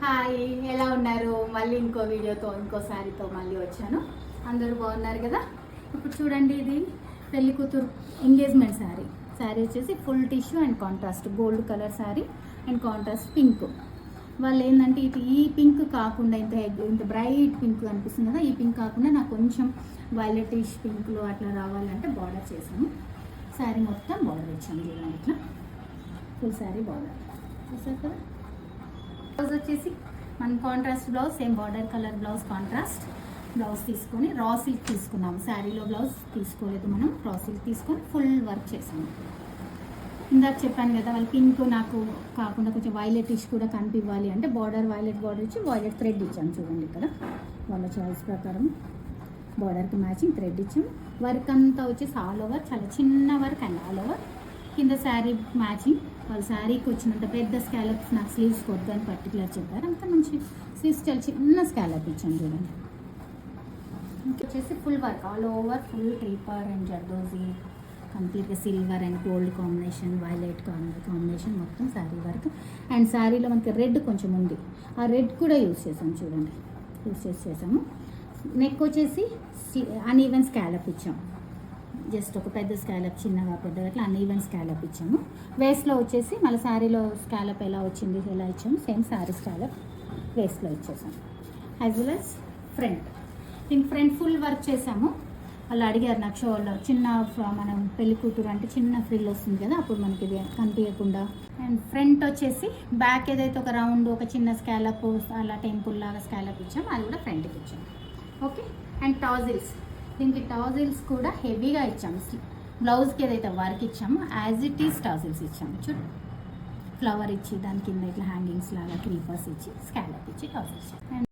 Hi, ఎలా ఉన్నారు? మళ్ళీ ఇంకో వీడియోతో ఇంకో శారీతో మళ్ళీ వచ్చాను. అందరూ బాగున్నారు కదా? ఇప్పుడు చూడండి, ఇది పెళ్లి కూతురు ఎంగేజ్మెంట్ శారీ. శారీ వచ్చేసి full tissue and contrast gold colour sari and contrast pink. వాళ్ళు ఏంటంటే ఈ పింక్ కాకుండా ఇంత బ్రైట్ పింక్ అనిపిస్తుంది కదా, ఈ పింక్ కాకుండా నాకు కొంచెం వైలెటిష్ పింక్లో అట్లా రావాలంటే బార్డర్ చేసాము. శారీ మొత్తం బార్డర్ ఇచ్చాము. చూడండి, ఇట్లా ఫుల్ శారీ బార్డర్ చూసారు కదా. బ్లౌజ్ వచ్చేసి మన contrast blouse, same border colour blouse, contrast blouse తీసుకొని రా సిల్క్ తీసుకున్నాము. శారీలో బ్లౌజ్ తీసుకోలేదు మనం, రా సిల్క్ తీసుకొని ఫుల్ వర్క్ చేసాము. ఇందాక చెప్పాను కదా, వాళ్ళు పింక్ నాకు కాకుండా కొంచెం వైలెటిష్ కూడా కనిపివ్వాలి అంటే బార్డర్ వైలెట్ బార్డర్ ఇచ్చి వైలెట్ థ్రెడ్ ఇచ్చాము. చూడండి, ఇక్కడ వాళ్ళ చాయిస్ ప్రకారం బార్డర్కి మ్యాచింగ్ థ్రెడ్ ఇచ్చాము. వర్క్ అంతా వచ్చేసి ఆల్ ఓవర్, చాలా చిన్న వర్క్ అండ్ ఆల్ ఓవర్. కింద శారీ మ్యాచింగ్, వాళ్ళ శారీకి వచ్చినంత పెద్ద స్కాలప్స్ నాకు స్లీవ్స్ కొద్దు అని పర్టికులర్ చెప్పారు. అంత మంచి స్లీవ్స్ చాలా చిన్న స్కాలప్ ఇచ్చాను. చూడండి, ఇంకొచ్చేసి full work all over, full creeper and zardozi, కంప్లీట్గా silver and gold combination, violet combination మొత్తం శారీ వర్క్. అండ్ శారీలో మనకి రెడ్ కొంచెం ఉంది, ఆ రెడ్ కూడా యూజ్ చేసాము. చూడండి, యూజ్ చేసాము. నెక్ వచ్చేసి అన్ఈవెన్ స్కాలప్ ఇచ్చాము. జస్ట్ ఒక పెద్ద స్కాలప్, చిన్నగా పెద్దగా అట్లా అన్ఈవెన్ స్కాలప్ ఇచ్చాము. వేస్ట్లో వచ్చేసి మళ్ళీ శారీలో స్కాలప్ ఎలా వచ్చింది ఎలా ఇచ్చాము, సేమ్ శారీ స్కాలప్ వేస్ట్లో ఇచ్చేసాము. యాజ్ వెల్ యాజ్ ఫ్రంట్, దీనికి ఫ్రంట్ ఫుల్ వర్క్ చేసాము. వాళ్ళు అడిగారు నాకు షోలో చిన్న, మనం పెళ్లి కూతురు అంటే చిన్న ఫ్రిల్ వస్తుంది కదా, అప్పుడు మనకి ఇది కనిపించకుండా. అండ్ ఫ్రంట్ వచ్చేసి బ్యాక్ ఏదైతే ఒక రౌండ్ ఒక చిన్న స్కాలప్ అలా టెంపుల్ లాగా స్కాలప్ ఇచ్చాము, అది కూడా ఫ్రంట్కి ఇచ్చాము. ఓకే. అండ్ టాజిల్స్, దీనికి టాజిల్స్ కూడా హెవీగా ఇచ్చాము. బ్లౌజ్కి ఏదైతే వర్క్ ఇచ్చామో యాజ్ ఇట్ ఈస్ టాజిల్స్ ఇచ్చాము. చూడు, ఫ్లవర్ ఇచ్చి దాని కింద ఇట్లా హ్యాంగింగ్స్ లాగా క్రీపర్స్ ఇచ్చి స్కాలప్ ఇచ్చి టాజిల్స్ ఇచ్చాము.